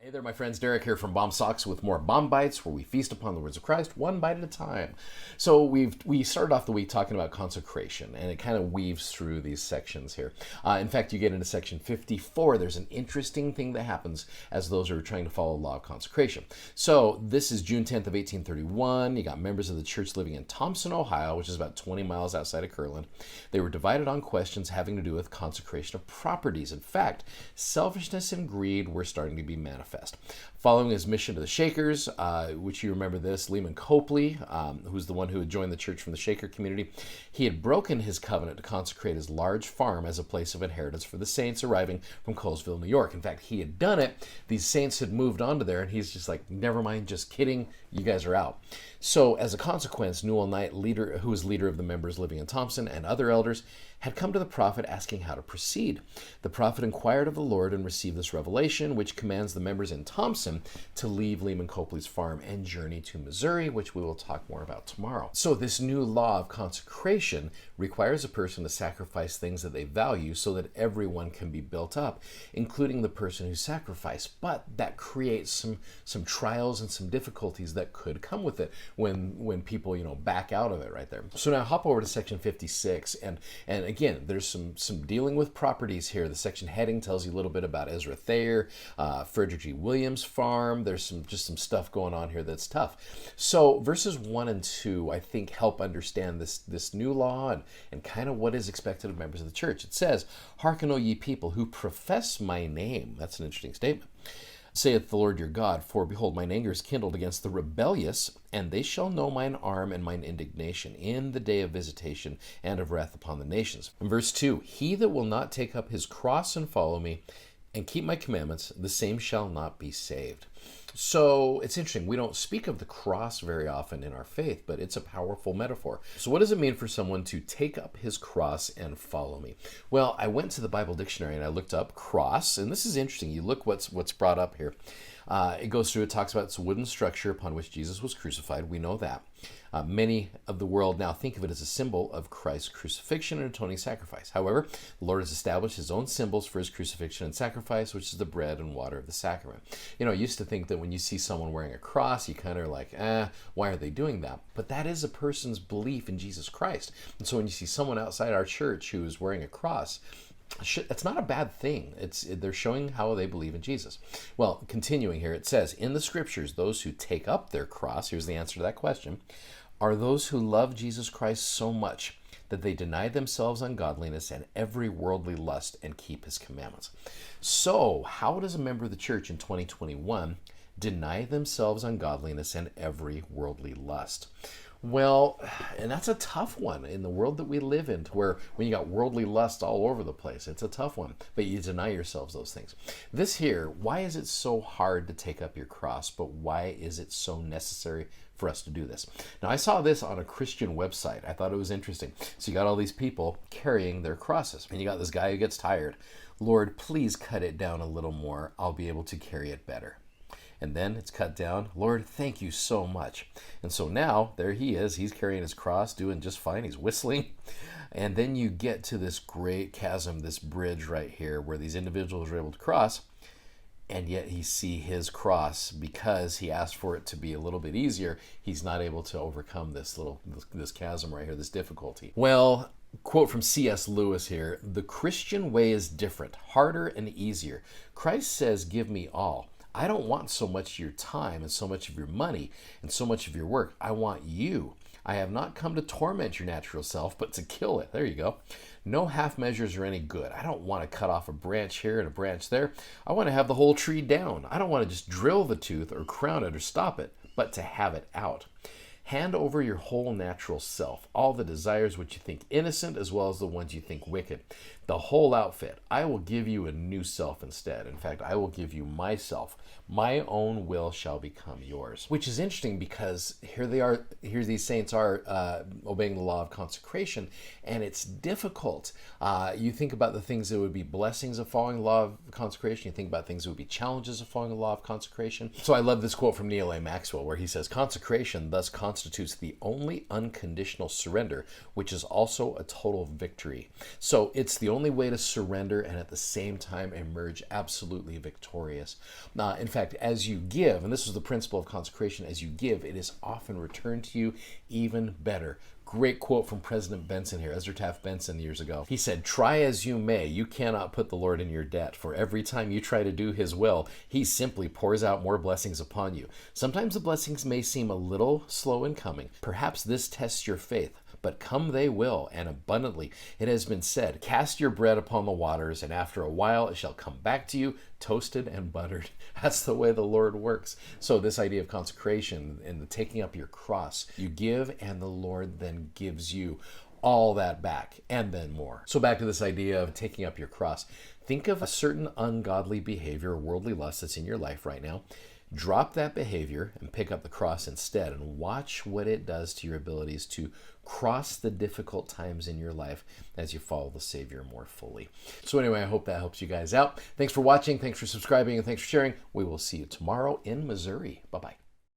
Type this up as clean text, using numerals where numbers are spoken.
Hey there, my friends. Derek here from Bomb Socks with more Bomb Bites, where we feast upon the words of Christ one bite at a time. So we started off the week talking about consecration, and it kind of weaves through these sections here. In fact, you get into section 54. There's an interesting thing that happens as those are trying to follow the law of consecration. So this is June 10th of 1831. You got members of the church living in Thompson, Ohio, which is about 20 miles outside of Kirtland. They were divided on questions having to do with consecration of properties. In fact, selfishness and greed were starting to be manifest. Following his mission to the Shakers, which you remember this, Lehman Copley, who's the one who had joined the church from the Shaker community, he had broken his covenant to consecrate his large farm as a place of inheritance for the saints arriving from Colesville, New York. In fact, he had done it. These saints had moved on to there, and he's just like, never mind, just kidding, you guys are out. So as a consequence, Newell Knight, who was leader of the members living in Thompson, and other elders had come to the prophet asking how to proceed. The prophet inquired of the Lord and received this revelation, which commands the members in Thompson to leave Lehman Copley's farm and journey to Missouri, which we will talk more about tomorrow. So this new law of consecration requires a person to sacrifice things that they value so that everyone can be built up, including the person who sacrificed. But that creates some trials and some difficulties that could come with it when people, back out of it right there. So now hop over to section 56, and again, there's some dealing with properties here. The section heading tells you a little bit about Ezra Thayer, Frederick G. Williams' farm. There's some stuff going on here that's tough. So verses 1 and 2, I think, help understand this new law and kind of what is expected of members of the church. It says, "Hearken, O ye people who profess my name." That's an interesting statement. "Saith the Lord your God, for behold, mine anger is kindled against the rebellious, and they shall know mine arm and mine indignation in the day of visitation and of wrath upon the nations." In verse 2, "He that will not take up his cross and follow me, and keep my commandments, the same shall not be saved." So it's interesting. We don't speak of the cross very often in our faith, but it's a powerful metaphor. So what does it mean for someone to take up his cross and follow me? Well, I went to the Bible dictionary and I looked up cross, and this is interesting. You look what's brought up here. It goes through, it talks about it's a wooden structure upon which Jesus was crucified. We know that. Many of the world now think of it as a symbol of Christ's crucifixion and atoning sacrifice. However, the Lord has established his own symbols for his crucifixion and sacrifice, which is the bread and water of the sacrament. I used to think that when you see someone wearing a cross, you kind of are like, why are they doing that? But that is a person's belief in Jesus Christ. And so when you see someone outside our church who is wearing a cross, it's not a bad thing. They're showing how they believe in Jesus. Well, continuing here, it says, "In the scriptures, those who take up their cross," here's the answer to that question, "are those who love Jesus Christ so much that they deny themselves ungodliness and every worldly lust and keep his commandments." So how does a member of the church in 2021 deny themselves ungodliness and every worldly lust? Well, and that's a tough one in the world that we live in, where when you got worldly lust all over the place, it's a tough one, but you deny yourselves those things. This here, why is it so hard to take up your cross, but why is it so necessary for us to do this? Now, I saw this on a Christian website. I thought it was interesting. So you got all these people carrying their crosses, and you got this guy who gets tired. "Lord, please cut it down a little more. I'll be able to carry it better." And then it's cut down. "Lord, thank you so much." And so now there he is. He's carrying his cross, doing just fine. He's whistling. And then you get to this great chasm, this bridge right here, where these individuals are able to cross. And yet he see his cross, because he asked for it to be a little bit easier, he's not able to overcome this chasm right here, this difficulty. Well, quote from C.S. Lewis here, "The Christian way is different, harder and easier. Christ says, 'Give me all.' I don't want so much of your time and so much of your money and so much of your work. I want you. I have not come to torment your natural self, but to kill it." There you go. "No half measures are any good. I don't want to cut off a branch here and a branch there. I want to have the whole tree down. I don't want to just drill the tooth or crown it or stop it, but to have it out. Hand over your whole natural self, all the desires which you think innocent as well as the ones you think wicked. The whole outfit. I will give you a new self instead. In fact, I will give you myself. My own will shall become yours." Which is interesting, because here these saints are obeying the law of consecration, and it's difficult. You think about the things that would be blessings of following the law of consecration. You think about things that would be challenges of following the law of consecration. So I love this quote from Neil A. Maxwell, where he says, "Consecration thus constitutes constitutes the only unconditional surrender, which is also a total victory. So it's the only way to surrender and at the same time emerge absolutely victorious. In fact, as you give, and this is the principle of consecration, as you give, it is often returned to you even better. Great quote from President Benson here, Ezra Taft Benson, years ago. He said, "Try as you may, you cannot put the Lord in your debt, for every time you try to do his will, he simply pours out more blessings upon you. Sometimes the blessings may seem a little slow in coming. Perhaps this tests your faith, but come they will, and abundantly. It has been said, cast your bread upon the waters, and after a while it shall come back to you, toasted and buttered." That's the way the Lord works. So this idea of consecration and the taking up your cross, you give and the Lord then gives you all that back and then more. So back to this idea of taking up your cross. Think of a certain ungodly behavior or worldly lust that's in your life right now. Drop that behavior and pick up the cross instead, and watch what it does to your abilities to cross the difficult times in your life as you follow the Savior more fully. So anyway, I hope that helps you guys out. Thanks for watching, thanks for subscribing, and thanks for sharing. We will see you tomorrow in Missouri. Bye-bye.